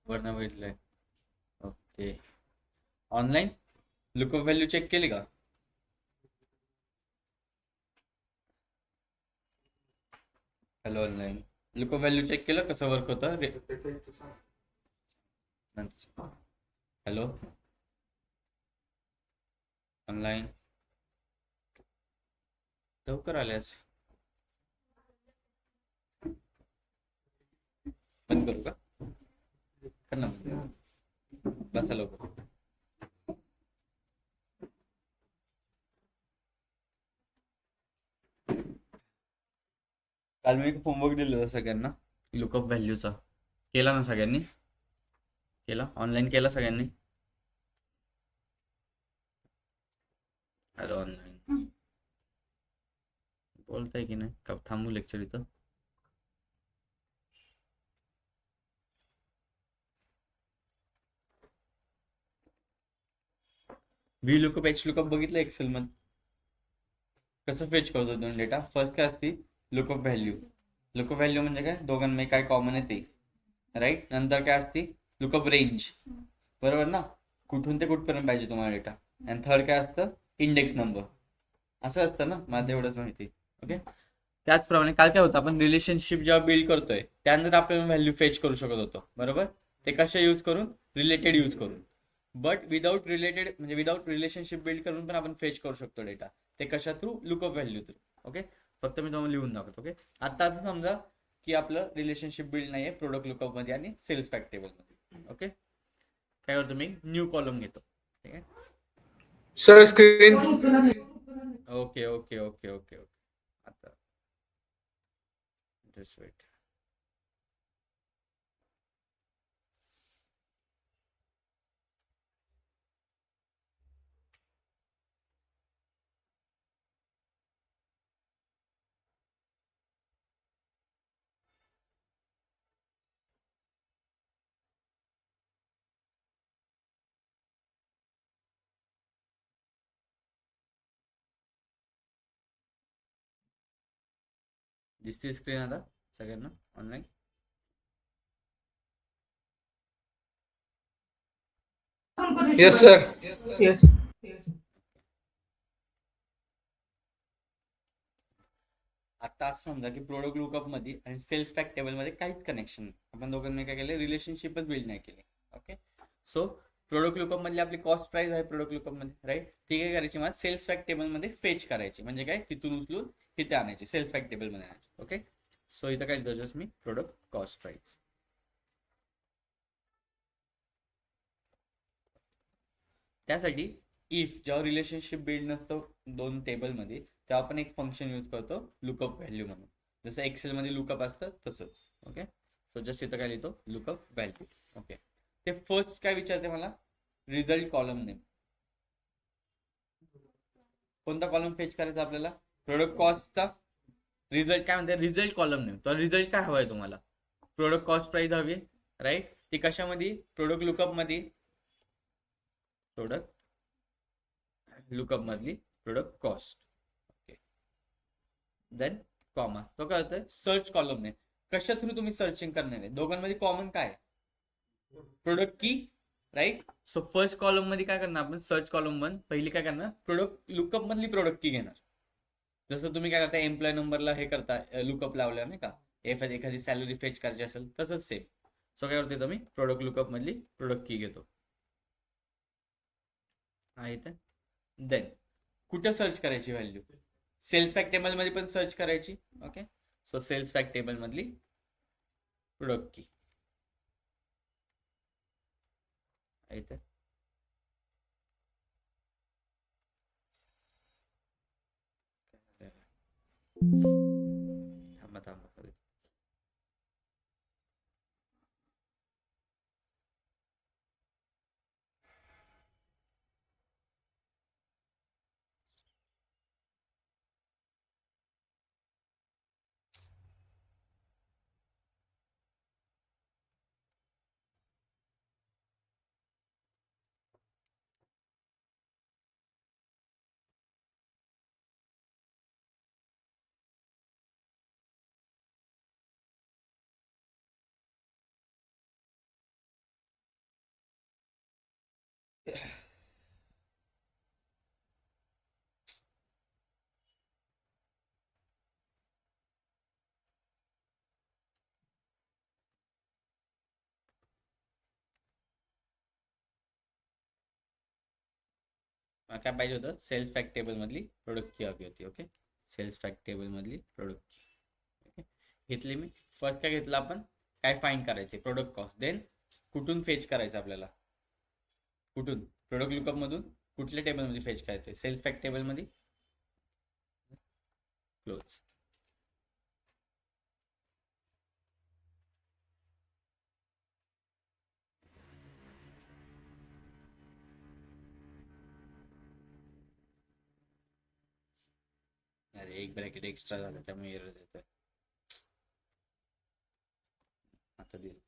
वरनं बघितलंय. Okay. Online lookup value check केली का? Hello, online lookup value check केलं कसं वर्क होतं हॅलो, ऑनलाईन लवकर आल्यास बंद करू का? कर ना बंद. बसा लवकर. काल मी एक होमवर्क दिलेला होता सगळ्यांना, लुकअप व्हॅल्यूचा. केला ना सगळ्यांनी? केला ऑनलाईन, केला सगळ्यांनी? हॅलो, ऑनलाईन बोलताय की नाही का? थांबू लेक्चर इथं? व्ही लुकअप एच लुकअप बघितलं एक्सेल मध्ये कसं फेच करतो दोन डेटा? फर्स्ट काय असती? Lookup value. लुकअप व्हॅल्यू म्हणजे काय? दोघांमध्ये काय कॉमन आहे ते, राईट. नंतर काय असती? लुकअप रेंज, बरोबर ना? कुठून ते कुठपर्यंत पाहिजे तुम्हाला डेटा. आणि थर्ड काय असतं? Index number. असं असतं ना, मला तेवढंच माहिती. ओके. त्याचप्रमाणे काल काय होतं, आपण रिलेशनशिप जेव्हा बिल्ड करतोय त्यानंतर आपण व्हॅल्यू फेच करू शकत होतो, बरोबर. ते कशा यूज करून? रिलेटेड यूज करून. बट विदाउट रिलेटेड म्हणजे विदाउट रिलेशनशिप बिल्ड करून पण आपण फेच करू शकतो डेटा. ते कशा through? Lookup value through. Okay. फक्त मी तुम्हाला लिहून दाखवतो. ओके. आता असं समजा की आपलं रिलेशनशिप बिल्ड नाहीये प्रोडक्ट लुकअप मध्ये आणि सेल्स फॅक्ट टेबल मध्ये. ओके. काय करतो मी? न्यू कॉलम घेतो. ठीक आहे. Sir screen okay okay okay okay okay. आता जस्ट वेट. दिसते स्क्रीन आता सगळ्यांना ऑनलाईन? Yes sir. Yes. आता असं समजा की प्रोडक्ट लुकअप मध्ये आणि सेल्स फॅक्ट टेबल मध्ये काहीच कनेक्शन नाही. आपण दोघांनी काय केलं? रिलेशनशिपच बिल्ड नाही केली. ओके. सो प्रोडक्ट लुकअप मधली आपली कॉस्ट प्राइस आहे प्रोडक्ट लुकअप मध्ये, राईट. ती काय करायची? मला सेल्स फॅक्ट टेबल मध्ये फेच करायची. म्हणजे काय? तिथून उचलून इथे आणायची, सेल्स फॅक्ट टेबल मध्ये आणायची. ओके. सो इथं काय लिहितो? जस्ट मी प्रोडक्ट कॉस्ट प्राइस. त्यासाठी इफ जेव्हा रिलेशनशिप बिल्ड नसतं दोन टेबलमध्ये, तेव्हा आपण एक फंक्शन यूज करतो लुकअप व्हॅल्यू म्हणून. जसं एक्सेलमध्ये लुकअप असतं तसंच. ओके. सो जस्ट इथं काय लिहितो? Lookup value. ओके. ते फर्स्ट काय विचारते मला? Result column name. कोणता कॉलम फेच करायचा आपल्याला? प्रोडक्ट कॉस्टचा. रिझल्ट काय म्हणते? Result column name. तर रिझल्ट काय हवाय तुम्हाला? प्रोडक्ट कॉस्ट प्राइस हवी, राईट. ती कशामध्ये? प्रोडक्ट लुकअप मध्ये. प्रोडक्ट लुकअप मधली product cost. Okay. Then comma. तो काय होतंय? सर्च कॉलम ने. कशा थ्रू तुम्ही सर्चिंग करणार आहे? दोघांमध्ये कॉमन काय? प्रोडक्ट की, राईट. सो फर्स्ट कॉलम मध्ये काय करणार आपण? सर्च कॉलम वन पहिली काय करणार? प्रोडक्ट लुकअप मधली प्रोडक्ट की घेणार. जसं तुम्ही काय करता? एम्प्लॉय नंबरला हे करता लुकअप लावल्या नाही का? एखादी सॅलरी फेच करायची असेल तसंच सेम. सो काय करते तुम्ही? प्रोडक्ट लुकअप मधली प्रोडक्ट की घेतो. हा इथे. देन कुठं सर्च करायची व्हॅल्यू? सेल्स फॅक्ट टेबल मध्ये पण सर्च करायची. Okay. So cells fact table मधली प्रोडक्ट की इथे. थांबा थांबा. काय पाहिजे होतं? सेल्स फॅक्ट टेबल मधली प्रोडक्ट की हवी होती. ओके, सेल्स फॅक्ट टेबल मधली प्रोडक्ट की. ओके, घेतली मी. फर्स्ट काय घेतलं आपण? काय फाइंड करायचे? Product cost. देन कुठून फेच करायचं आपल्याला? कुठून? प्रोडक्ट लुकअप मधून. कुठल्या टेबलमध्ये फेच करायचे? सेल्स फॅक्ट टेबलमध्ये. क्लोज. अरे एक ब्रॅकेट एक्स्ट्रा झालं त्यामुळे एरर देतोय. आता दिल.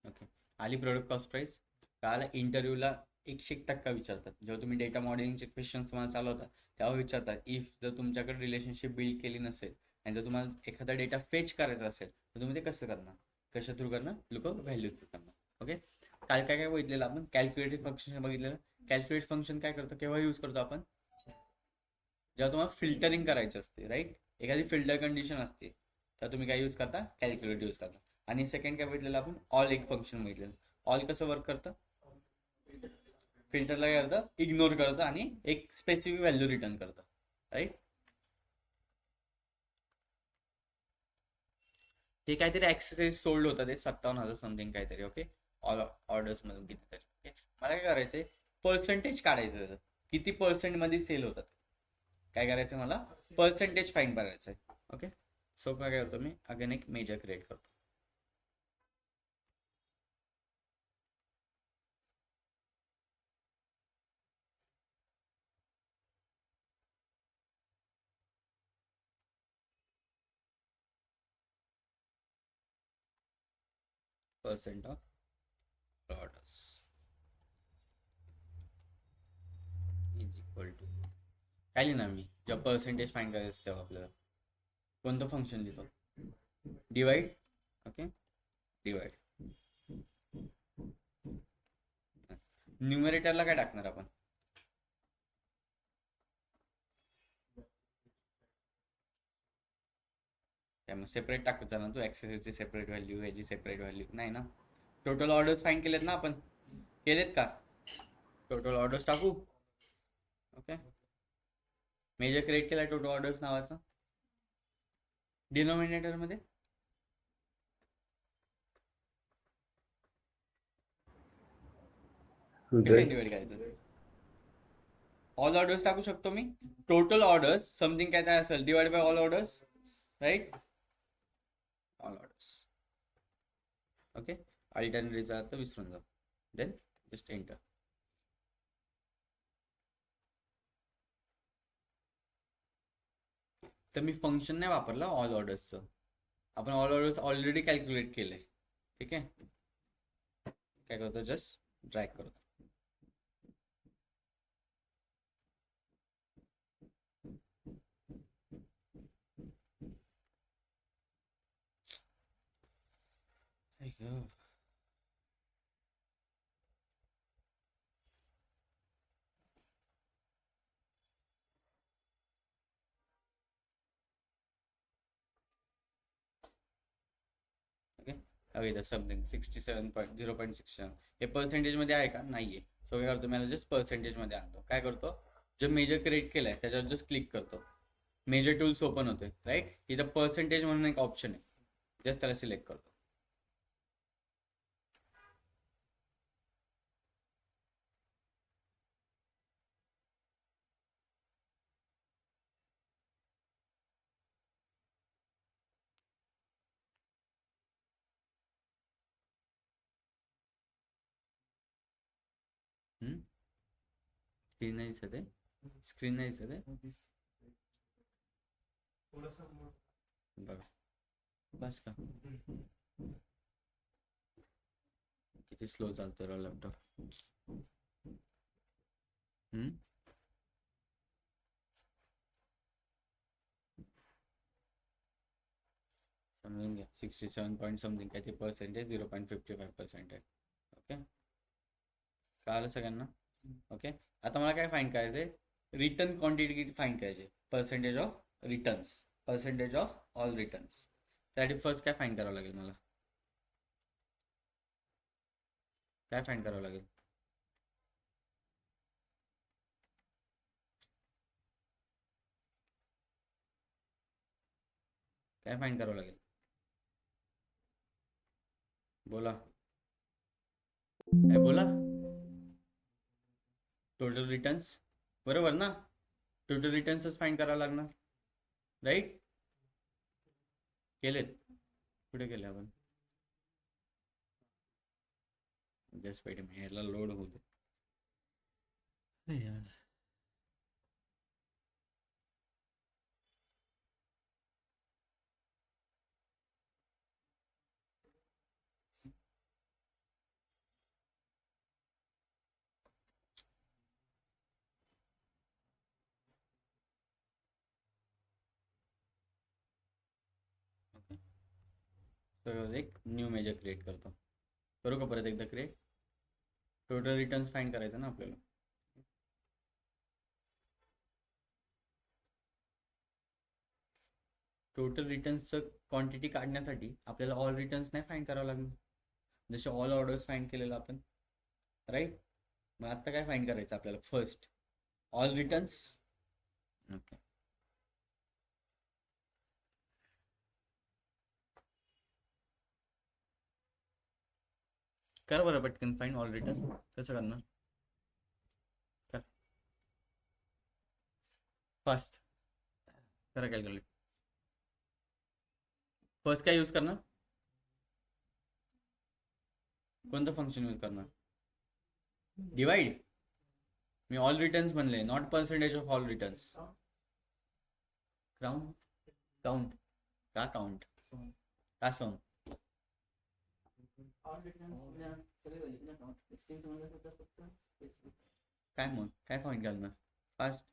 ओके, आली प्रोडक्ट कॉस्ट प्राइस. काला इंटरव्ह्यूला 101% विचारतात. जेव्हा तुम्ही डेटा मॉडेलिंगचे क्वेश्चन्स तुम्हाला चालवतात तेव्हा विचारतात, इफ जर तुमच्याकडे रिलेशनशिप बिल्ड केली नसेल आणि जर तुम्हाला एखादा डेटा फेच करायचा असेल तर तुम्ही ते कसं करणार? कशा थ्रू करणार? लुकअप व्हॅल्यू थ्रू करणार. ओके, काल काय काय बघितलेलं आपण? कॅल्क्युलेटेड फंक्शन बघितलेलं. कॅल्क्युलेट फंक्शन काय करतो? केव्हा यूज करतो आपण? जेव्हा तुम्हाला फिल्टरिंग करायची असते, राईट? एखादी फिल्टर कंडिशन असते तर तुम्ही काय यूज करता? कॅल्क्युलेट यूज करता. आणि सेकंड काय बघितलेलं आपण? ऑल एक फंक्शन बघितलेलं. ऑल कसं वर्क करतं? फिल्टरला काय करतं? इग्नोर करतं आणि एक स्पेसिफिक व्हॅल्यू रिटर्न करतं, राईट? हे काहीतरी ऍक्सेसरीज सोल्ड होतं ते 57,000 समथिंग काहीतरी. ओके, ऑल ऑर्डर्स मधून कितीतरी. ओके, मला काय करायचंय? पर्सेंटेज काढायचं त्याचं. किती पर्सेंट मध्ये सेल होतात? काय करायचं मला? पर्सेंटेज फाईंड करायचंय. ओके, सो काय करतो मी? अगेन एक मेजर क्रिएट करतो. Percent of orders is equal to काय लिहिणार मी जेव्हा पर्सेंटेज फाईंड करायचं तेव्हा आपल्याला? कोणतं फंक्शन लिहितो? डिवाइड. Okay, divide. न्यूमरेटरला काय टाकणार आपण? काय मग सेपरेट टाकायचं ना? तू ॲक्सेसरीची सेपरेट व्हॅल्यू, ह्याची सेपरेट व्हॅल्यू नाही ना? टोटल ऑर्डर्स फाईंड केलेत ना आपण? केलेत का? टोटल ऑर्डर्स टाकू. ओके, मेजर क्रिएट केला टोटल ऑर्डर्स नावाचा. डिनोमिनेटर मध्ये कसं Okay. डिवाइड करायचं? ऑल ऑर्डर्स टाकू शकतो मी. टोटल ऑर्डर्स समथिंग काय काय असेल divide by all orders, right? All orders. Okay, alternative आता विसरून जा. Then just enter. तर मी फंक्शन नाही वापरलं ऑल ऑर्डर्सचं. आपण ऑल ऑर्डर्स ऑलरेडी कॅल्क्युलेट केले. ठीक आहे, काय करतो? जस्ट ड्रॅग करतो. ओके, हवे इथं समथिंग 67.0.67. हे पर्सेंटेजमध्ये आहे का? नाही आहे. सो काय करतो? मला जस्ट पर्सेंटेजमध्ये आणतो. काय करतो? जे मेजर क्रिएट केलं आहे त्याच्यावर जस्ट क्लिक करतो. मेजर टूल्स ओपन होते, राईट? इथं पर्सेंटेज म्हणून एक ऑप्शन आहे. जस्ट त्याला सिलेक्ट करतो. स्क्रीन नाही दिसत आहे. स्क्रीन नाही दिसत आहे. बघ, बस का? किती स्लो चालतो राव लॅपटॉप. समजून घ्या 67 पॉईंट समथिंग काय ते पर्सेंटेज 0.55% आहे. ओके कळालं सगळ्यांना. ओके आता मला काय फाईंड करायचं आहे, रिटर्न क्वांटिटी फाईंड करायचे, percentage of returns, percentage of all returns. त्यासाठी फर्स्ट काय फाईंड करावं लागेल मला, काय फाईंड करावं लागेल, काय फाईंड करावं लागेल बोला, काय बोला. टोटल रिटर्न्स बरोबर ना, टोटल रिटर्न्सच फाईंड करावं लागणार राईट. केलेत कुठे केले आपण, जस्ट वेट ह्याला लोड होऊ दे. अरे यार तर एक न्यू मेजर क्रिएट करतो. करू का परत एकदा क्रिएट. टोटल रिटर्न्स फाईंड करायचं ना आपल्याला. टोटल रिटर्न्सचं क्वांटिटी काढण्यासाठी आपल्याला ऑल रिटर्न्स नाही फाईंड करावं लागणार, जसे ऑल ऑर्डर्स फाईंड केलेलं आपण राईट. मग आत्ता काय फाईंड करायचं आपल्याला, फर्स्ट ऑल रिटर्न्स. ओके कर बरं पटकन फाईंड ऑल रिटर्न. कसं करणार, कर फास्ट करा कॅल्क्युलेट. फर्स्ट काय यूज करणार, कोणतं फंक्शन यूज करणार, डिवाइड. मी ऑल रिटर्न्स म्हणले, not percentage of all returns. Count count का काउंट का सम, काय मग काय फाईंड करणार फास्ट,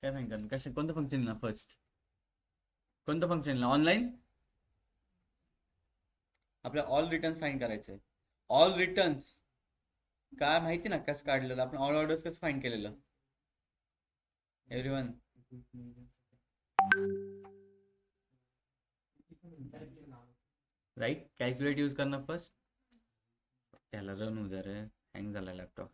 काय फाईंड करणार, कशा कोणतं फंक्शन ना फर्स्ट, कोणतं फंक्शन ऑनलाईन. आपल्या ऑल रिटर्न्स फाईंड करायचं आहे. ऑल रिटर्न्स काय माहिती ना कसं काढलेलं आपण, ऑल ऑर्डर्स कसं फाईंड केलेलं एव्हरीवन. राईट कॅल्क्युलेट यूज करणार फर्स्ट. त्याला रन होऊ द्या रे, हँग झाला लॅपटॉप.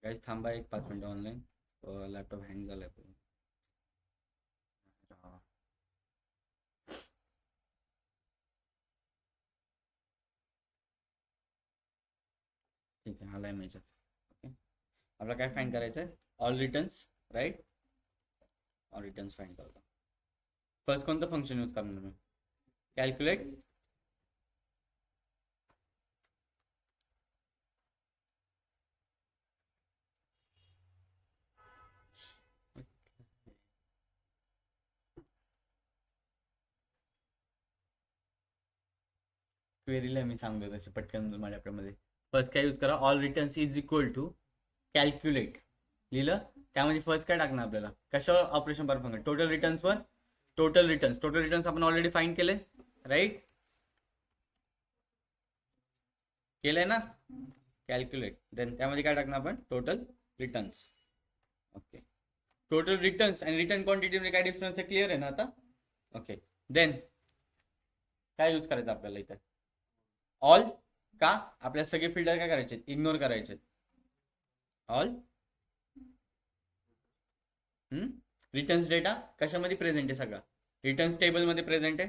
गाईज थांबा एक 5 मिनिटं ऑनलाईन, लॅपटॉप हँग झालाय पूर्ण. ठीक आहे आलाय मेजर. ओके आपल्याला काय फाईंड करायचं आहे, all returns right. All returns find करतो. फर्स्ट कोणतं फंक्शन यूज करणार मी, कॅल्क्युलेट. क्वेरीला मी सांगतो तसे पटकन माझ्याकडे. फर्स्ट काय यूज करा, all returns is equal to calculate लिहिलं. त्यामध्ये फर्स्ट काय टाकणार आपल्याला, कशावर ऑपरेशन परफॉर्म कर, टोटल रिटर्न्सवर. टोटल रिटर्न्स आपण ऑलरेडी फाईंड केले राईट, केलंय ना. कॅल्क्युलेट देन त्यामध्ये काय टाकणार आपण, total returns. Okay, total returns आणि रिटर्न क्वांटिटी मध्ये काय डिफरन्स आहे, क्लिअर आहे ना आता. ओके, देन काय यूज करायचं आपल्याला इथे, ऑल. का आपल्या सगळे फिल्टर काय करायचे, इग्नोर करायचे. ऑल. रिटर्न्स डेटा कशामध्ये प्रेझेंट आहे, सगळा रिटर्न्स टेबल मध्ये प्रेझेंट आहे.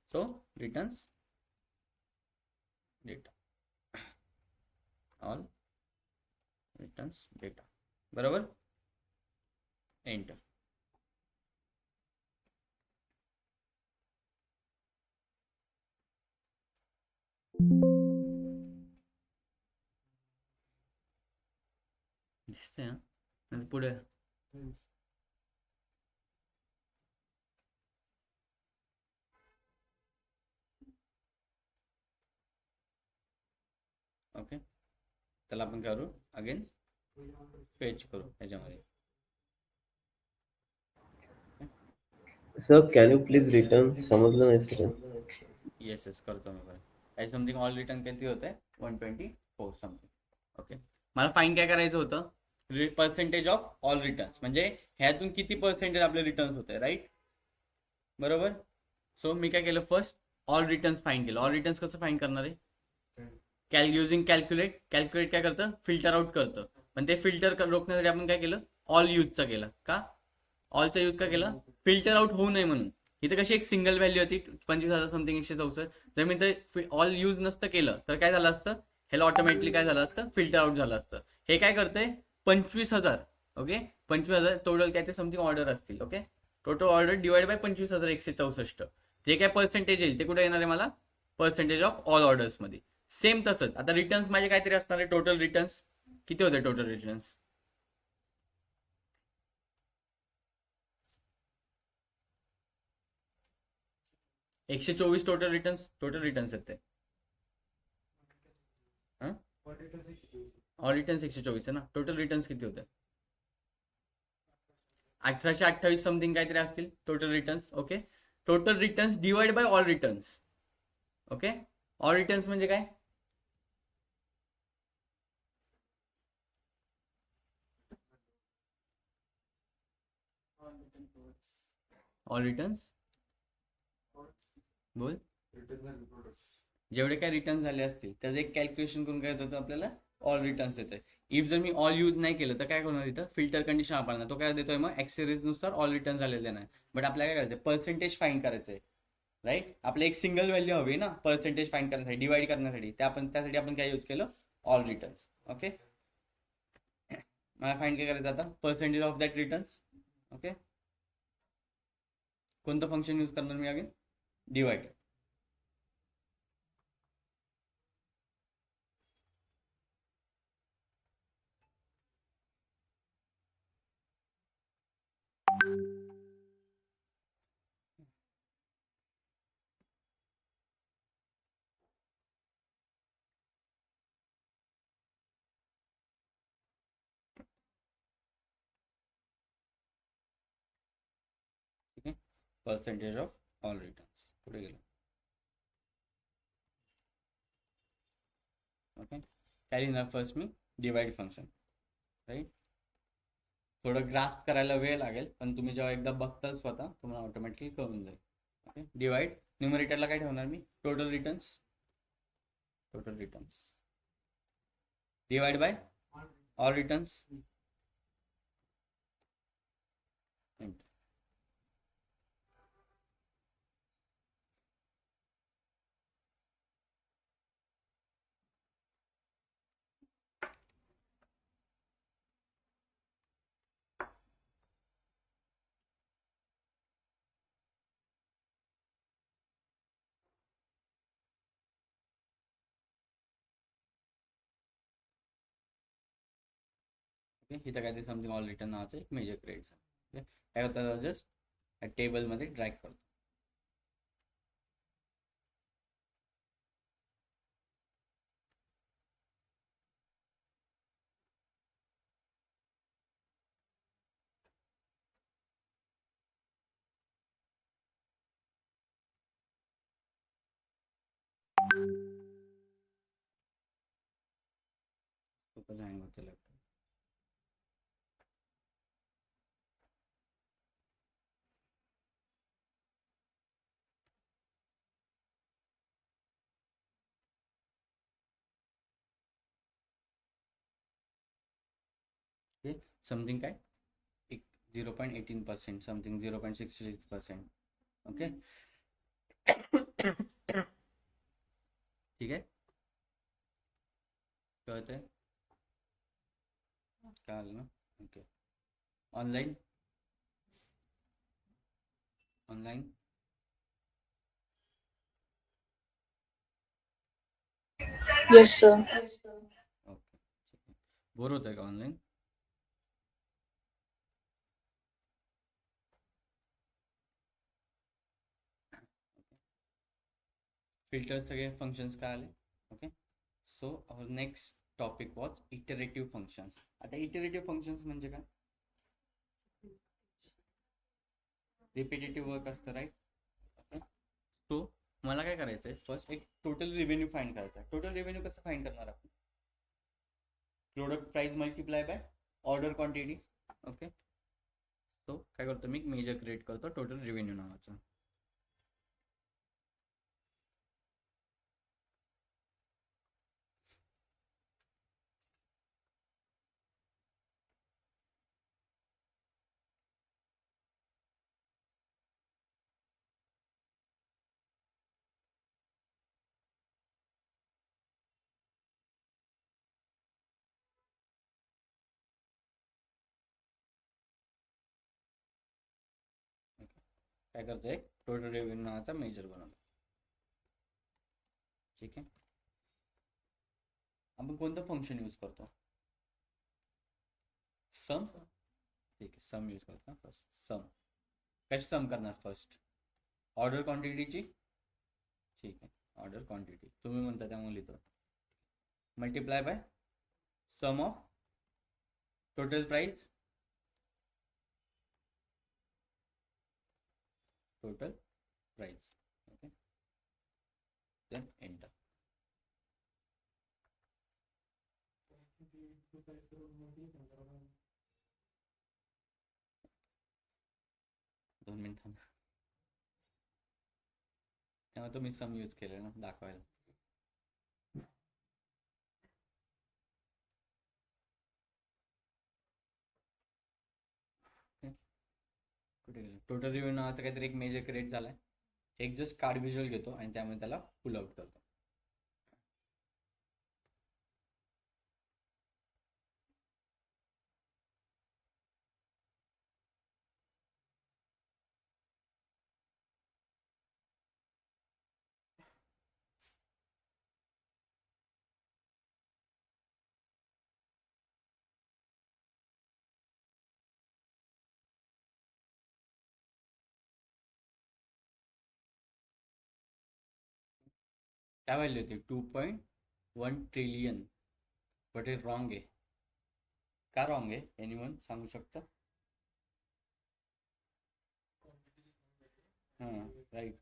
So returns data, all returns data, बरोबर. एंटर. दिसते ना पुढे. ओके, त्याला आपण करू अगेन फेच करू याच्यामध्ये. Sir can you please return, समजलं नाही सर. येस येस करतो मी बरं. काही समथिंग ऑल रिटर्न किती होत आहे, 124 समथिंग. ओके, मला फाईन काय करायचं होतं, पर्सेंटेज ऑफ ऑल रिटर्न्स, म्हणजे ह्यातून किती पर्सेंटेज आपले रिटर्न्स होते, राईट. बरोबर. सो मी काय केलं, फर्स्ट ऑल रिटर्न्स फाईन केलं. ऑल रिटर्न्स कसं फाईन करणार आहे, युजिंग कॅल्क्युलेट. कॅल्क्युलेट काय करतं, फिल्टर आउट करतं. पण ते फिल्टर रोखण्यासाठी आपण काय केलं, ऑल यूजचा केला. का ऑलचा यूज का केला, फिल्टर आउट होऊ नये म्हणून. इथे कशी एक सिंगल व्हॅल्यू होती 25,000 समथिंग 164. जर मी तर ऑल यूज नसतं केलं तर काय झालं असतं, ह्याला ऑटोमॅटिकली काय झालं असतं, फिल्टर आउट झालं असतं. हे काय करतंय, 25,000. ओके, 25,000 टोटल काय ते समथिंग ऑर्डर असतील. Okay, total order divide by 25,164. जे काय पर्सेंटेज येईल ते कुठे येणार आहे मला, पर्सेंटेज ऑफ ऑल ऑर्डर्स मध्ये. सेम तसंच आता रिटर्न्स माझे काहीतरी असणार आहे, टोटल रिटर्न्स किती होते, टोटल रिटर्न्स 124. टोटल रिटर्न्स आहेत ते. ऑल रिटर्न्स 124 आहे ना, टोटल रिटर्न्स किती होते, 1828 समथिंग काहीतरी असतील total returns. Okay, total returns divide by all returns. Okay, all returns म्हणजे काय, ऑल रिटर्न्स बोल, जेवढे काय रिटर्न झाले असतील त्याचं एक कॅल्क्युलेशन करून काय होतं आपल्याला, ऑल रिटर्न्स येते. इफ जर मी ऑल यूज नाही केलं तर काय होणार, इथं फिल्टर कंडिशन आपण तो काय देतोय मग, एक्सेरीज नुसार ऑल रिटर्न झालेले नाही. बट आपल्याला काय करायचं, पर्सेंटेज फाईन करायचंय, राईट. आपल्या एक सिंगल व्हॅल्यू हवी ना पर्सेंटेज फाईन करण्यासाठी, डिवाइड करण्यासाठी. त्यासाठी आपण काय यूज केलं, ऑल रिटर्न्स. ओके, मला फाईन काय करायचं आता, percentage of that returns. Okay, कोणतं फंक्शन यूज करणार मी अगेन, डिवाइड. ठीक आहे, पर्सेंटेज ऑफ ऑल रिटर्न्स पुढे गेलो. ओके, काय लिहिणार फर्स्ट मी, डिवाइड फंक्शन, राईट. थोडं ग्रास्प करायला वेळ लागेल पण तुम्ही जेव्हा एकदा बघताल स्वतः तुम्हाला ऑटोमॅटिकली कळून जाईल. ओके, डिवाइड, न्यूमरेटरला काय ठेवणार मी, total returns divide by all returns. Okay, इथं काय ते समथिंग ऑल रिटर्न नावाचं एक मेजर क्रिएट झालं. ओके, काय होतं, जस्ट टेबलमध्ये ड्रॅग करतो. खूपच हँग होते लॅपटॉप. ओके, समथिंग काय 0.18%, समथिंग 0.66%. ओके ठीक आहे, कळतंय? कळलं ना? Okay. Online Yes, sir. Okay, ठीक आहे. बोर होत आहे का ऑनलाईन? फिल्टर सगळे फंक्शन्स काय आले. Okay, so our next topic was iterative functions. आता इटरेटिव्ह फंक्शन्स म्हणजे काय? रिपिटेटिव्ह वर्क असतं, राईट? ओके, सो मला काय करायचं आहे, फर्स्ट एक टोटल रेव्हेन्यू फाइंड करायचा आहे. टोटल रेव्हेन्यू कसं फाइंड करणार आपण? Product price multiply by order quantity. Okay, so काय करतो मी, मेजर क्रिएट करतो टोटल रेव्हेन्यू नावाचं. काय करतो, एक टोटल रेव्हेन्यू नावाचा मेजर बनवतो. ठीक आहे, आपण कोणतं फंक्शन यूज करतो? सम. ठीक आहे, सम यूज करतो फर्स्ट. सम कशी सम करणार? फर्स्ट ऑर्डर क्वांटिटीची. ठीक आहे, ऑर्डर क्वांटिटी तुम्ही म्हणता त्यामुळे लिहितो. Multiply by sum of total price, total price. Okay, then enter. 2 minute थांब. तेव्हा तुम्ही सम यूज केलं ना दाखवायला. कुठे गेलं? टोटल रिव्ह्यू नावाचा काहीतरी एक मेजर क्रिएट झालाय. एक जस्ट कार्ड व्हिज्युअल घेतो आणि त्यामुळे त्याला पुल आउट करतो. काय व्हॅल्यू होती? 2.1 ट्रिलियन. बट हे रॉंग आहे. का रॉंग आहे? एनीवन सांगू शकतं? हां, राईट.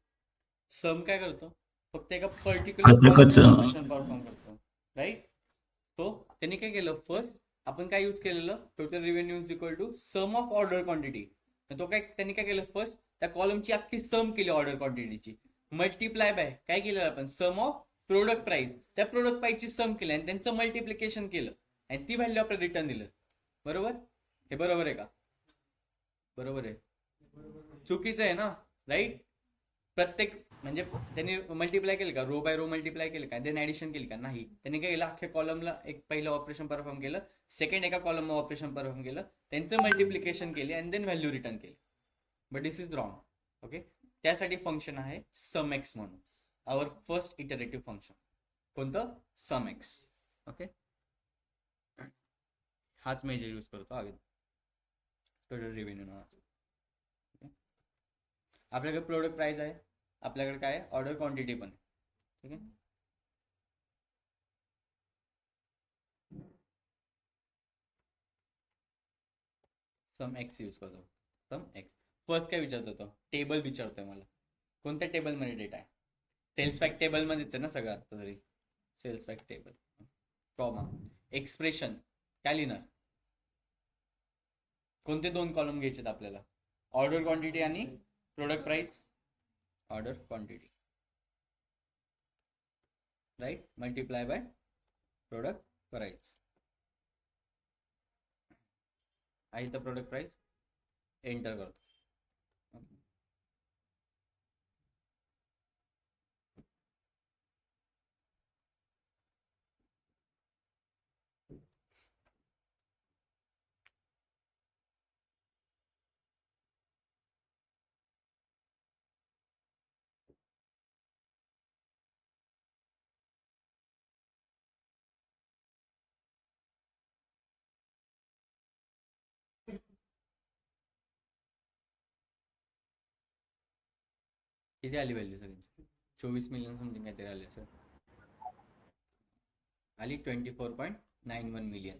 सम काय करतो? फक्त एका पर्टिक्युलर ऑपरेशन परफॉर्म करतो, राईट? तो त्यांनी काय केलं, फर्स्ट आपण काय यूज केलेलं, total revenue is equal to sum of order quantity. तो काय त्यांनी काय केलं, फर्स्ट त्या कॉलमची अख्खी सम केली ऑर्डर क्वांटिटीची. मल्टिप्लाय बाय काय केलं आपण, सम ऑफ प्रोडक्ट प्राइस, त्या प्रोडक्ट प्राइसची सम केली आणि त्यांचं मल्टिप्लिकेशन केलं आणि ती व्हॅल्यू आपण रिटर्न दिलं. बरोबर? हे बरोबर आहे का? बरोबर आहे. चुकीचं आहे ना, राईट? प्रत्येक म्हणजे त्यांनी मल्टिप्लाय केलं का, रो बाय रो मल्टिप्लाय केलं का, देन ऍडिशन केली का? नाही. त्यांनी काय केलं, अख्ख्या कॉलमला एक पहिलं ऑपरेशन परफॉर्म केलं, सेकंड एका कॉलमला ऑपरेशन परफॉर्म केलं, त्यांचं मल्टिप्लिकेशन केले आणि देन व्हॅल्यू रिटर्न केली. But this is wrong. Okay, त्यासाठी फंक्शन आहे सम एक्स म्हणून, आवर फर्स्ट इटरेटिव्ह फंक्शन. कोणतं? सम एक्स. ओके, हाच मेजर यूज करतो आगे टोटल रेव्हेन्यू नावाचा. आपल्याकडे प्रोडक्ट प्राइस आहे, आपल्याकडे काय आहे, ऑर्डर क्वांटिटी पण आहे. ठीक आहे, सम एक्स यूज करतो. सम एक्स. फर्स्ट काय विचारत होतो, टेबल विचारतोय मला. कोणत्या टेबलमध्ये डेटा आहे? सेल्स फॅक्ट टेबलमध्येच आहे ना सगळं आता तरी. Sales fact table, comma expression काय लिहिणार? कोणते 2 कॉलम घ्यायचेत आपल्याला, ऑर्डर क्वांटिटी आणि product price. Order quantity, right, multiply by product price. आहे तर प्रोडक्ट प्राइस एंटर करतो. किती आली व्हॅल्यू सगळ्यांची? 24 मिलियन समथिंग काहीतरी आले सर. आली 24.91 मिलियन.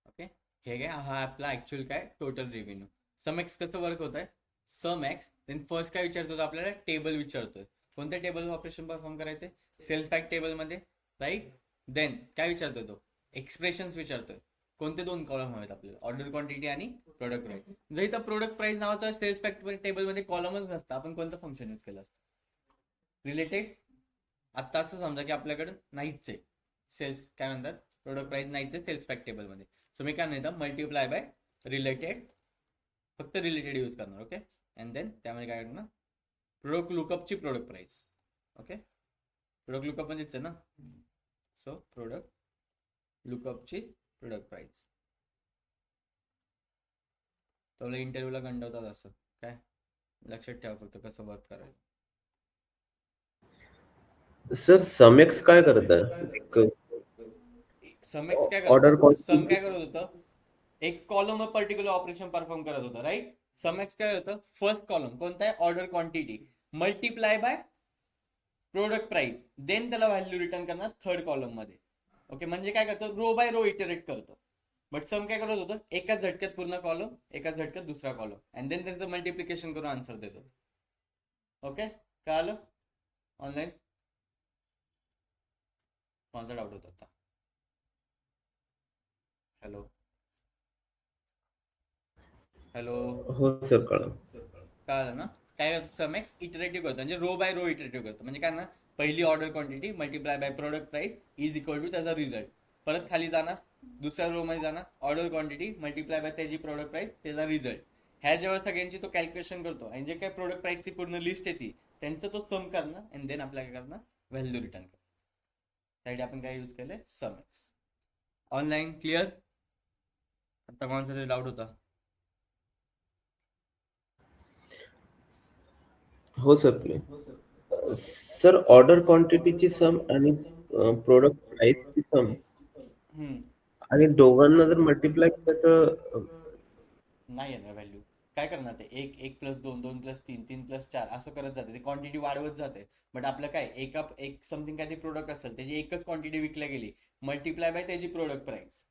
ओके, हे काय हा आपला ऍक्च्युअल काय टोटल रेव्हेन्यू. सम एक्स कसं वर्क होत आहे? सम एक्स देन फर्स्ट काय विचारतो आपल्याला? टेबल विचारतोय. कोणत्या टेबल ऑपरेशन परफॉर्म करायचे? सेल्स फॅक्ट टेबल मध्ये, राईट. देन काय विचारतोय तो? एक्सप्रेशन्स विचारतोय. कोणते दोन कॉलम हवेत आपल्याला? ऑर्डर क्वांटिटी आणि प्रोडक्ट प्राइस. जर इथं प्रोडक्ट प्राइस नावाचा सेल्स फॅक्ट टेबल मध्ये कॉलमच नसतं, आपण कोणतं फंक्शन यूज केलं असतं? रिलेटेड. आता असं समजा की आपल्याकडे नाहीच आहे सेल्स, काय म्हणतात, प्रोडक्ट प्राइस नाहीच आहे सेल्स फॅक्ट टेबल मध्ये. सो मी काय म्हणतो, मल्टिप्लाय बाय रिलेटेड, फक्त रिलेटेड यूज करणार. ओके, अँड देन त्यामध्ये काय करणार? प्रोडक्ट लुकअपची product price. Okay, product lookup म्हणजेच आहे ना. सो प्रोडक्ट लुकअपची प्रोडक्ट प्राइस. तो इंटरव्ह्यूला गंडवतात असं काय, लक्षात ठेवा फक्त कसं वर्क करायचं. सर समेक्स काय करत आहे? सम एक्स काय Order करत? सम quantity. काय करत होतं? एक कॉलम पर्टिक्युलर ऑपरेशन परफॉर्म करत होतं, राईट. सम एक्स काय करतं? फर्स्ट कॉलम कोणता आहे? Order quantity multiply by product price, then त्याला व्हॅल्यू रिटर्न करणार थर्ड कॉलम मध्ये. ओके, म्हणजे काय करतो? रो बाय रो इटरेट करतो. बट सम काय करत होतं? एकाच झटक्यात पूर्ण कॉलम, एकाच झटक्यात दुसरा कॉलम, अँड देन त्याचं मल्टिप्लिकेशन करून आन्सर देतो. ओके, कळालं? ऑनलाईन कोणता डाऊट होता आता? हॅलो हॅलो, हो सर, कळलं. कळालं ना? काय करतं? सम एक्स इटरेटिव्ह करतो, म्हणजे रो बाय रो इटरेटिव्ह करतो. म्हणजे काय ना, पहिली order quantity multiply by product price is equal to त्याचा रिझल्ट. परत खाली जाणार, दुसऱ्या रो मध्ये जाणार, ऑर्डर क्वांटिटी मल्टिप्लाय बाय त्याची प्रोडक्ट प्राइस, त्याचा रिझल्ट. ह्या जेव्हा सगळ्यांची तो कॅल्क्युलेशन करतो आणि जे काय प्रोडक्ट प्राइसची पूर्ण लिस्ट येते त्यांचं तो सम करणार, अँड देन आपल्याला काय करणार? व्हॅल्यू रिटर्न करणार. त्यासाठी आपण काय यूज केलंय? सम एक्स. Online clear? आता कोणाचा डाऊट होता? हो सर, प्लीज. सर ऑर्डर क्वांटिटीची सम आणि प्रोडक्ट प्राइसची सम आणि दोघांना जर मल्टिप्लाय केलं तर नाही येणार व्हॅल्यू. काय करणार ते? एक एक प्लस दोन, दोन प्लस तीन, तीन प्लस चार असं करत जाते, ते क्वांटिटी वाढवत जाते. बट आपलं काय, एक समथिंग काय ते प्रोडक्ट असेल त्याची एकच क्वांटिटी विकल्या गेली, मल्टिप्लाय बाय त्याची प्रोडक्ट प्राइस,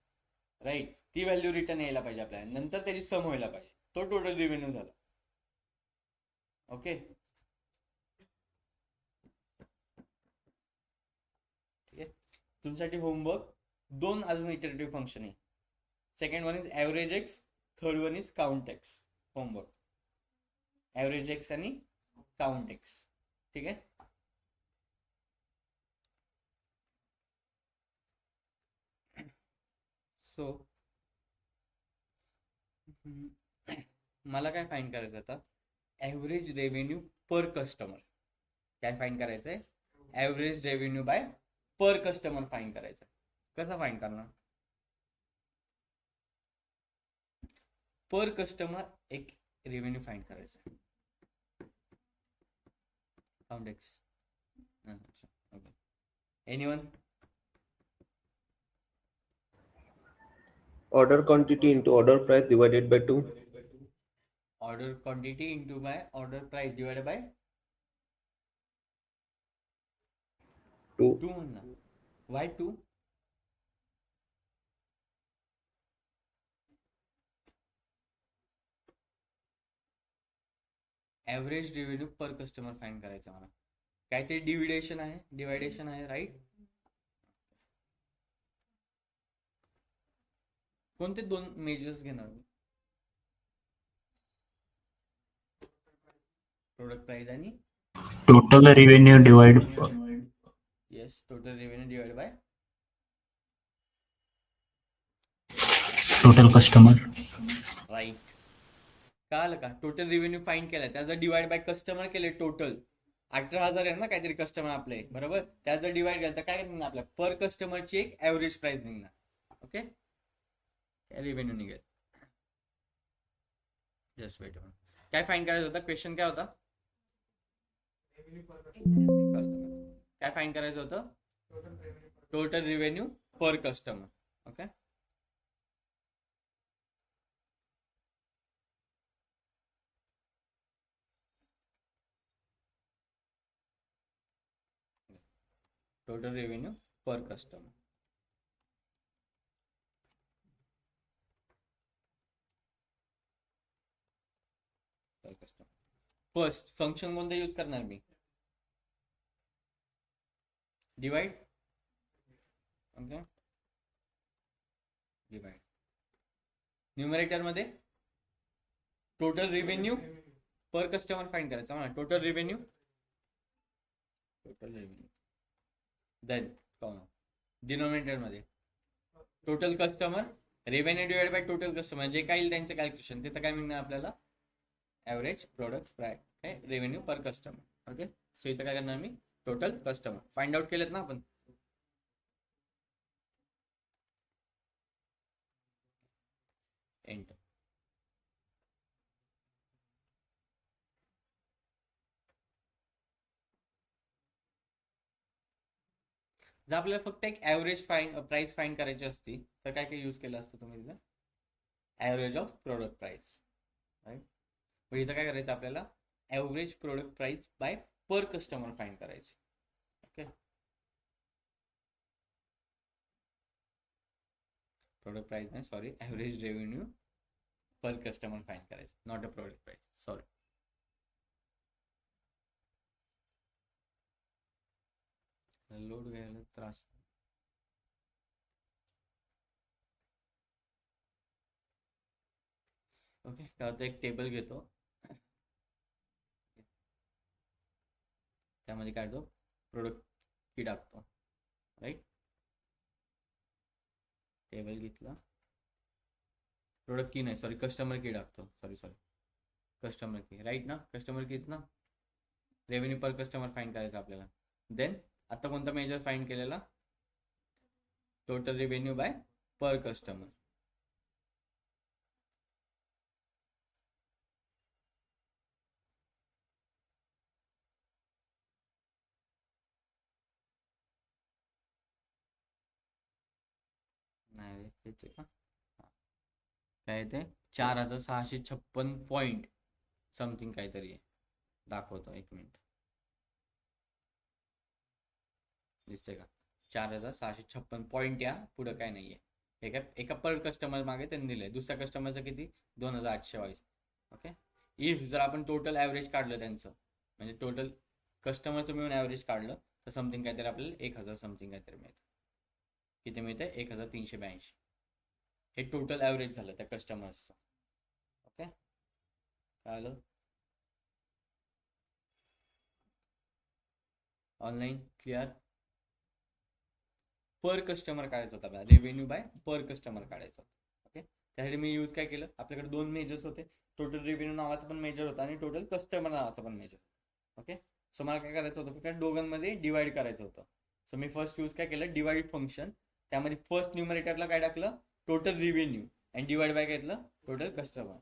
राईट. ती व्हॅल्यू रिटर्न यायला पाहिजे आपल्याला, नंतर त्याची सम व्हायला पाहिजे, तो टोटल रेव्हेन्यू झाला. ओके, ठीक आहे. तुमच्यासाठी होमवर्क दोन अजून इटरेटिव्ह फंक्शन आहे. Second one is average X, third one is count X. Homework average X आणि काउंट एक्स, ठीक आहे. सो मला काय फाईंड करायचं आता? Average revenue per customer. काय फाईंड करायचंय? Average revenue by per customer find करायचं. कसं फाईंड करणार? पर कस्टमर एक रेव्हेन्यू फाईंड करायचं. Count X. अच्छा, okay. Anyone? Order quantity into order price divided by 2. Order quantity into bye order price divided by 2. 2 म्हणणार. Why 2? Average revenue per customer find करायचं मला. काहीतरी डिवायडेशन आहे, right. कोणते दोन मेजर्स घेणार? प्रोडक्ट प्राइस आणि total revenue divide yes, total revenue divide by total customer. Right. कळालं का? टोटल रेव्हेन्यू फाइंड केलाय, त्याचं डिवाइड बाय कस्टमर केले. टोटल 18,000 आहे ना काहीतरी कस्टमर आपले, बरोबर? त्याचं डिवाइड केलं तर काय निघणार आपल्या पर कस्टमरची एक ऍव्हरेज प्राइस निघणार. ओके, रेव्हेन्यू निघेल. Just wait. काय फाइंड करायचं होतं? क्वेश्चन काय होता? काय फाइंड करायचं होतं? Total revenue per customer. Okay, total revenue per customer. First function कोणतं यूज करणार मी? डिवाइड. Okay, divide. न्यूमरेटर मध्ये total revenue per customer find करायचा म्हणा. टोटल रेव्हेन्यू देन डिनोमिनेटर मध्ये total customer revenue divide by total customer, जे काही त्यांचं कॅल्क्युलेशन ते तर काय मिळणार आपल्याला? Average product price revenue per customer. Okay, so इथं काय करणार मी? टोटल कस्टमर फाइंड आउट केलेत ना आपण. एंटर. जर आपल्याला फक्त एक ॲव्हरेज प्राइस फाइंड करायची असती तर काय काय यूज केलं असतं तुम्ही तिथं? Average of product price. Right. पण इथं काय करायचं आपल्याला? Average product price by per customer find करायची. ओके, प्रोडक्ट प्राइस नाही, sorry, average revenue per customer find करायचं, not a product price. Sorry. Load घ्यायला त्रास. ओके, आता एक टेबल घेतो, त्यामध्ये काय करतो? प्रोडक्ट की टाकतो. राईट, टेबल घेतला, प्रोडक्ट की नाही, सॉरी, कस्टमर की टाकतो. सॉरी, कस्टमर की. राईट ना, कस्टमर कीच ना. रेव्हेन्यू पर कस्टमर फाइंड करायचं आपल्याला. देन आता कोणता मेजर फाइंड केलेला? Total revenue by per customer. नाही रे, हेच आहे का? काय ते 4,656 पॉईंट समथिंग काहीतरी आहे. दाखवतो, एक मिनिट. दिसते का? 4,656 पॉईंट. या पुढं काय नाहीये. एका पर कस्टमर मागे त्यांनी दिलंय. दुसऱ्या कस्टमरचं किती? 2,822. ओके, इफ जर आपण टोटल ॲव्हरेज काढलं त्यांचं, म्हणजे टोटल कस्टमरचं मिळून ॲव्हरेज काढलं तर समथिंग काहीतरी आपल्याला 1,000 समथिंग काहीतरी मिळतं. किती मिळतं? 1,382. हे टोटल ॲव्हरेज झालं त्या कस्टमर्सचं. ओके, कळलं? Online clear? पर कस्टमर काढायचं होतं आपल्याला, रेव्हेन्यू बाय पर कस्टमर काढायचं होतं. ओके, त्यासाठी मी यूज काय केलं? आपल्याकडे दोन मेजर्स होते. टोटल रेव्हेन्यू नावाचा पण मेजर होता आणि टोटल कस्टमर नावाचा पण मेजर. ओके, सो मला काय करायचं होतं? फक्त दोघांमध्ये डिवाइड करायचं होतं. सो मी फर्स्ट यूज काय केलं? Divide function. त्यामध्ये फर्स्ट न्यूमरेटरला काय टाकलं? टोटल रेव्हेन्यू, आणि डिवाइड बाय काय घेतलं? Total customer.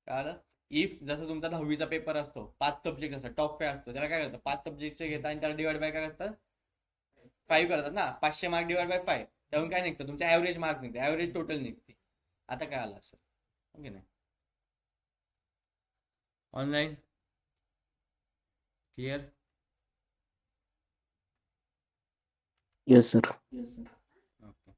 कळालं? इफ जसं तुमचा 10वीचा पेपर असतो, 5 सब्जेक्ट असतात, टॉप 5 असतो, त्याला काय करतं? 5 सब्जेक्टचे घेतात आणि त्याला डिवाइड बाय काय असतात? 5 करतात ना. 500 मार्क डिवाइड बाय 5, त्याहून काय निघतं? तुमच्या ॲव्हरेज मार्क निघते, ॲव्हरेज टोटल निघते. आता काय आलं असं? ओके नाही? Online clear? Yes, sir. Okay.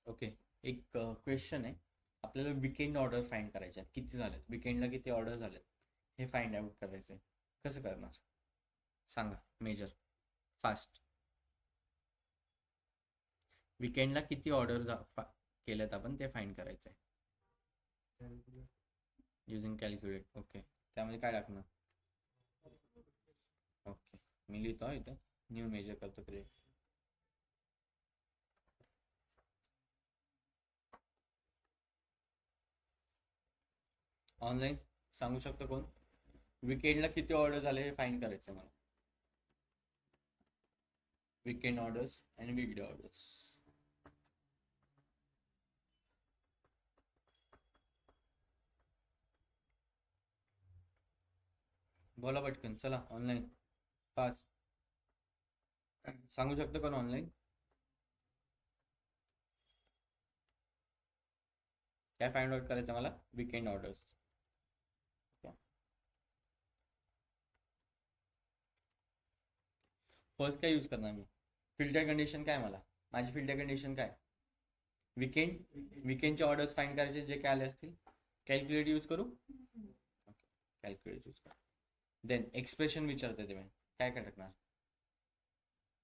Okay, एक क्वेश्चन आहे. आपल्याला विकेंड ऑर्डर फाइंड करायचे आहेत. किती झालेत विकेंडला, किती ऑर्डर झालेत हे फाइंड आउट करायचं आहे. कसं करणार सांगा? Measure fast. विकेंडला किती ऑर्डर केल्यात आपण ते फाइंड करायचं आहे युझिंग कॅल्क्युलेट. ओके, त्यामध्ये काय टाकणार? ओके, मी लिहितो इथं न्यू मेजर करतो क्रिएट. ऑनलाईन सांगू शकतो कोण? विकेंडला किती ऑर्डर झाले हे फाइंड करायचं मला. विकेंड ऑर्डर्स आणि वीकडे ऑर्डर्स. बोला पटकन, चला ऑनलाईन फास्ट. सांगू शकतो कोण ऑनलाईन? काय फाइंड आउट करायचं मला? Weekend orders. फर्स्ट काय यूज करणार मी? फिल्टर कंडिशन काय मला? माझी फिल्टर कंडिशन काय? विकेंडचे ऑर्डर्स फाइंड करायचे जे काय आले असतील. कॅल्क्युलेट यूज करू? कॅल्क्युलेट यूज करू. देन एक्सप्रेशन विचारते ते मी काय काय टाकणार?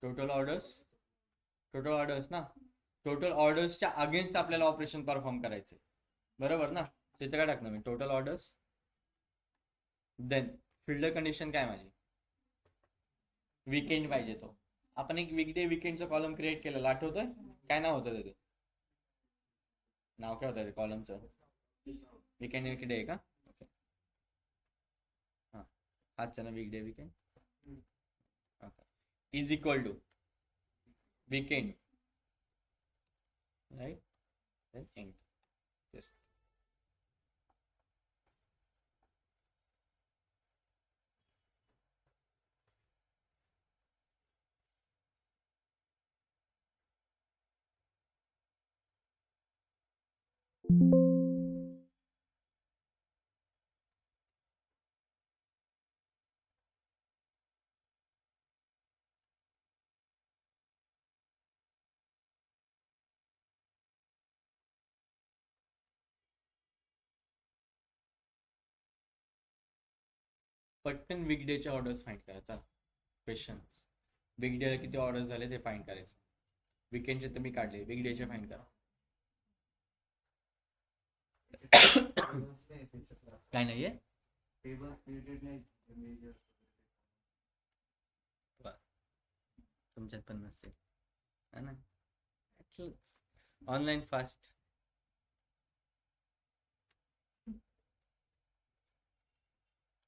टोटल ऑर्डर्स ना. टोटल ऑर्डर्सच्या अगेन्स्ट आपल्याला ऑपरेशन परफॉर्म करायचे, बरोबर ना. तिथे काय टाकणार मी? Total orders. Then filter condition काय माझी? विकेंड पाहिजे. तो आपण एक वीकडे विकेंडचा कॉलम क्रिएट केलेला, आठवतोय? काय नाव होतं त्याचं? नाव काय होतं ते कॉलमचं? विकेंड आहे का? ओके, हां, हाच ना weekday weekend. Okay, is equal to weekend, right? Then end. Yes. पटकन वीकडेचे ऑर्डर्स फाइंड करायचा. क्वेश्चन, वीकडेला किती ऑर्डर्स झाले ते फाइंड करायचं. वीकेंडचे तर मी काढले, वीकडेचे फाइंड करा. काय नाहीये? तुमच्यात पण नसेल ना. Online fast.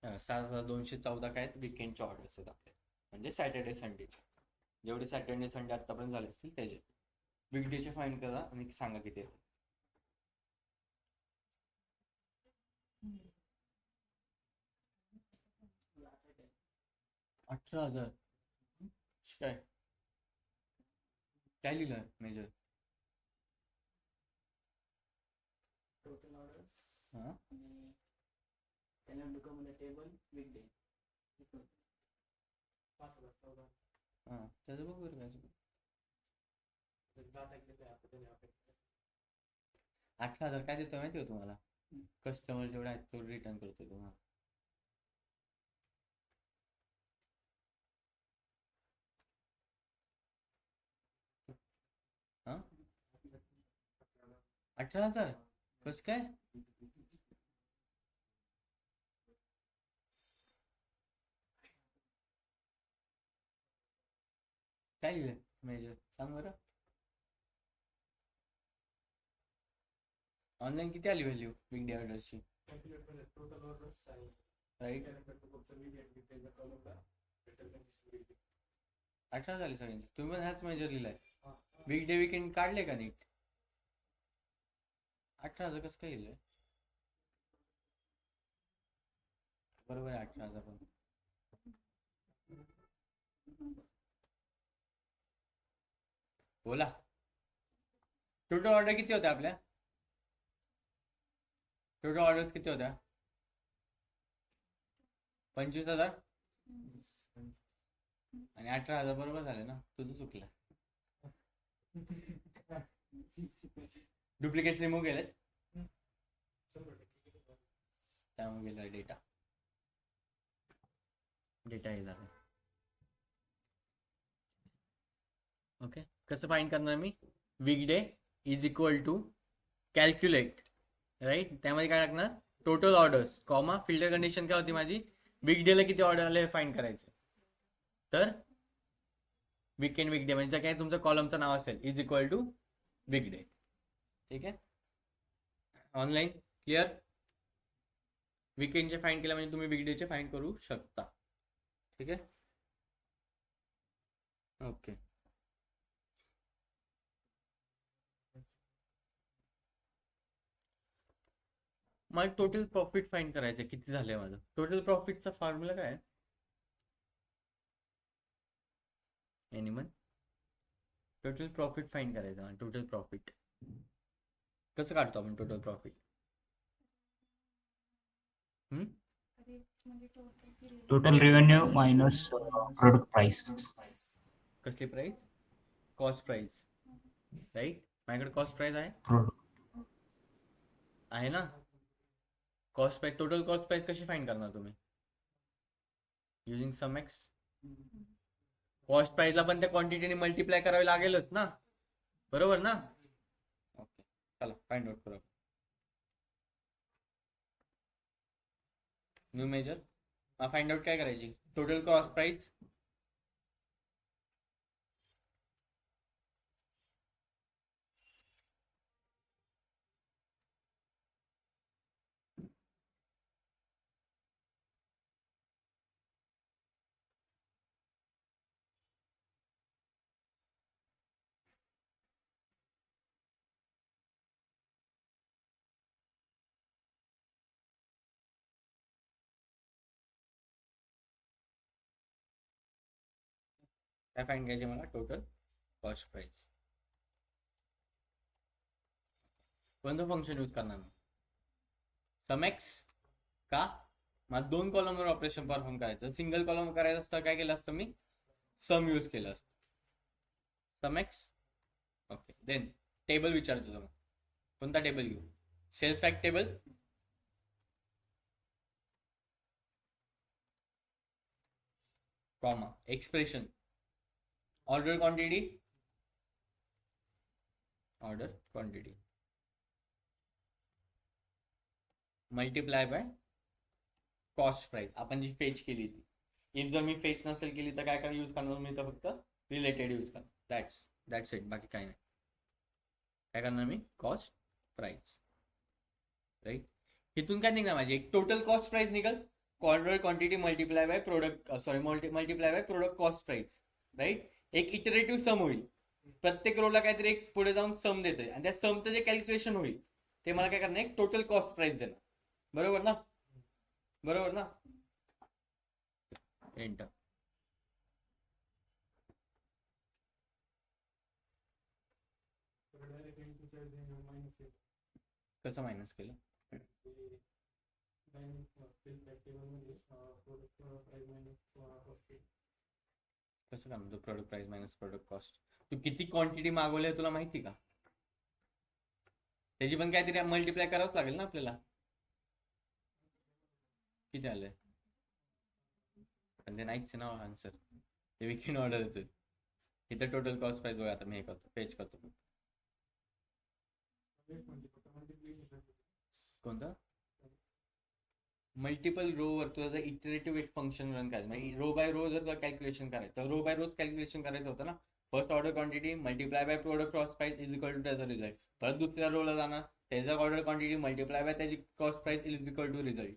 7,214 काय विकेंडचे ऑर्डर्स आहेत आपले, म्हणजे सॅटर्डे संडेचे. जेवढे सॅटर्डे संडे आतापर्यंत झाले असतील त्याचे. वीकडेचे फाइंड करा आणि सांगा किती येते. 18,000. काय काय लिहिलंय मेजर? टोटल ऑर्डर्स हां, त्यांना become the table weekday. 5,014 हां, त्याचं बघ बरं काय. डाटा घेतले आपण 18,000 काय देतो माहिती आहे तुम्हाला? कस्टमर जेवढे आहेत तेवढे रिटर्न करतो तुम्हाला. हां, 18,000 कसं काय? काय लिहिलंय मेजर सांग बरं. ऑनलाईन किती आली व्हॅल्यू वीकडे ऑर्डर्सची? टोटल ऑर्डर्स आहे राईट, त्यानंतर वीकेंड कॉलमला 18 झाली सगळ्यांची. तुम्ही पण ह्याच मेजर लिहिलाय. वीकडे विकेंड काढले का नीट? 18,000 कसं काय लिहिलंय? बरोबर आहे 18,000 पण. बोला, टोटल ऑर्डर किती होत्या आपल्या? टोटल ऑर्डर्स किती होत्या? 25,000 आणि 18,000 बरोबर झाले ना. तुझं चुकलं. डुप्लिकेट्स रिमूव्ह केलेत त्यामुळे गेला डेटा हे झालं. ओके, कसं फाईंड करणार मी? Weekday is equal to calculate, right. त्यामध्ये काय लागणार? Total orders comma filter condition काय होती माझी? वीकडेला किती ऑर्डर आले फाईंड करायचं. तर वीकेंड वीकडे म्हणजे काय तुमचं कॉलमचं नाव असेल इज इक्वल टू वीकडे. ठीक आहे, ऑनलाईन क्लिअर. वीकेंडचे फाईंड केलं म्हणजे तुम्ही वीकडेचे फाईंड करू शकता. ठीक आहे, ओके. मला टोटल प्रॉफिट फाईंड करायचं किती झालंय माझं. टोटल प्रॉफिटचा फॉर्म्युला काय आहे? एनिमन टोटल प्रॉफिट फाईंड करायचं मला. टोटल प्रॉफिट कसं काढतो आपण total profit? Total revenue minus product price. कसली प्राइस? Cost price, right. माझ्याकडे कॉस्ट प्राइस आहे ना. Cost price, total cost price कशी फाईंड करणार तुम्ही? Using sum x. कॉस्ट प्राइसला पण त्या क्वांटिटीने मल्टिप्लाय करावी लागेलच ना, बरोबर ना? ओके, चला फाइंड आउट करू. न्यू मेजर फाइंड आउट काय करायची? टोटल कॉस्ट प्राइस काय फाइंड करायचे मला? Total cost price. कोणतं फंक्शन यूज करणार मी? सम एक्स का? मला 2 कॉलमवर ऑपरेशन परफॉर्म करायचं. सिंगल कॉलम करायचं असतं काय केलं असतं मी? सम यूज केलं असतं. Sum x. Okay, then table विचारतो तुम्हाला. कोणता टेबल घेऊ? Sales fact table, comma expression order quantity multiply by cost price. आपण जी फेच केली ती. इफ जर मी फेच नसेल केली तर काय यूज करणार मी? तर फक्त रिलेटेड यूज करणार. दॅट्स इट, बाकी काय नाही. काय करणार मी? Cost price, right. इथून काय निघणार माझी? एक टोटल कॉस्ट प्राइस निघल. Order quantity multiply by product multiply by product cost price, right. एक इटरेटिव्ह सम होईल. प्रत्येक रोला काहीतरी एक पुढे जाऊन सम देतोय आणि त्या समचं जे कॅल्क्युलेशन होईल ते मला काय करणार? एक टोटल कॉस्ट प्राइस देणार. बरोबर ना? बरोबर ना? एंटर. कसं मायनस केलं? कसं करणार तू? Product price minus product cost. तू किती क्वांटिटी मागवली तुला माहिती का? त्याची पण काहीतरी मल्टिप्लाय करावंच लागेल ना आपल्याला. किती आलंय? पण ते नाहीच ना आन्सर. ते वीकेंड ऑर्डरच आहे. इथं टोटल कॉस्ट प्राइस बघा. आता मी हे करतो, पेज करतो. कोणतं? मल्टिपल रो वर तुझं जर इटरेटिव्ह एक फंक्शन रन करायचं म्हणजे रो बाय रो जर तुला कॅल्क्युलेशन करायचं तर रो बाय रोज कॅल्क्युलेशन करायचं होतं ना. First order quantity multiply by product cost price is equal to त्याचा रिझल्ट. परत दुसऱ्या रोला जाणार, त्याचा ऑर्डर क्वांटिटी मल्टिप्लाय बाय त्याची cost price is equal to result.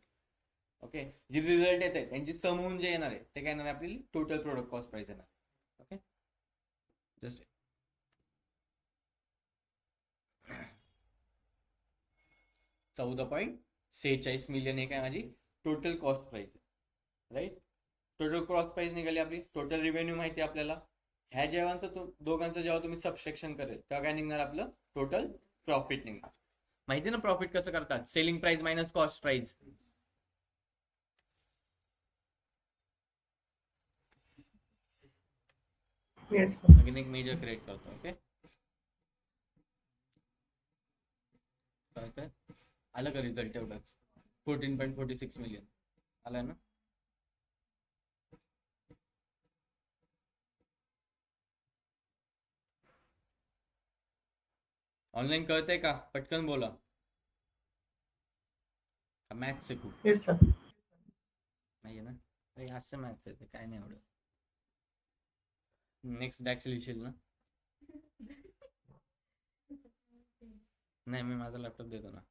Okay, जी रिझल्ट येते त्यांची सम होऊन जे येणार आहे ते काय येणार आहे? आपली टोटल प्रोडक्ट कॉस्ट प्राइस येणार. ओके, जस्ट 14.46 मिलियन हे काय माझी टोटल कॉस्ट प्राइस आहे, राईट. टोटल कॉस्ट प्राइस निघाली आपली. टोटल रिव्हेन्यू माहिती आहे आपल्याला. ह्या जेव्हाचं दोघांचं जेव्हा तुम्ही सबसेक्शन करेल तेव्हा काय निघणार? आपलं टोटल प्रॉफिट निघणार. माहिती ना प्रॉफिट कसं करतात? Selling price minus cost price. Again एक मेजर क्रिएट करतो. ओके, काय आलं का रिझल्ट? एवढाच 14.46 मिलियन आलाय ना. ऑनलाईन कळतंय का? पटकन बोला. मॅथ्स आहे खूप येस सर. नाहीये ना? अरे असं मॅथ्स आहे ते काय नाही एवढं. नेक्स्ट डॅक्स लिहिशील ना? नाही मी माझा लॅपटॉप देतो ना.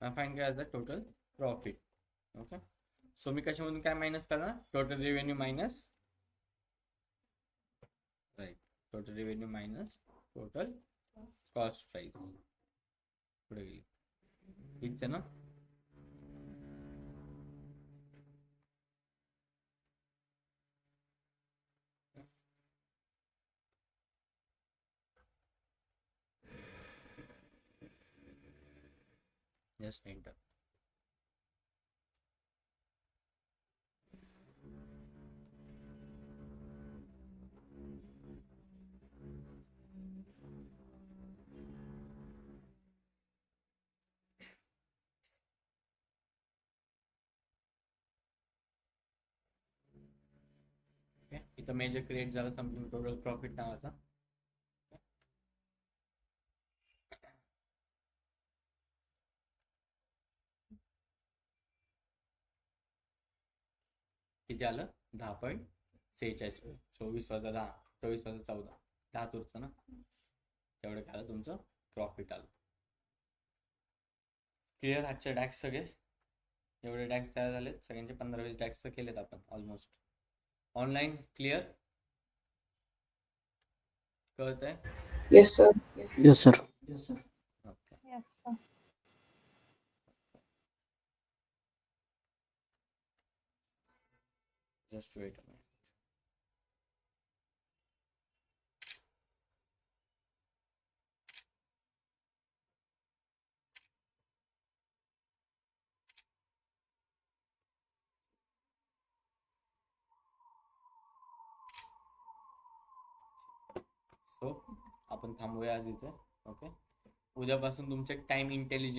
फाईन काय असं टोटल प्रॉफिट. ओके. सो मी कशामधून काय मायनस करणार? Total revenue minus right. Total revenue minus total cost price. पुढे गेली हीच आहे ना? Just enter. ओके. इथं मेजर क्रिएट झालं समथिंग टोटल प्रॉफिट नावाचा. किती आलं? 10.46. 24 वजा 10, 24 वजा 14, 10 उरचं ना. तेवढं काय आलं तुमचं प्रॉफिट आलं. क्लिअर? आजचे डॅक्स सगळे एवढे डॅक्स तयार झालेत सगळ्यांचे 15-20 डॅक्स तर केलेत आपण ऑलमोस्ट. Online clear? कळत आहे? Yes sir. Yes, sir. Okay. Just wait. So आपण थांबूया आज इथे. ओके. उद्यापासून तुमचे टाइम इंटेलिजन्स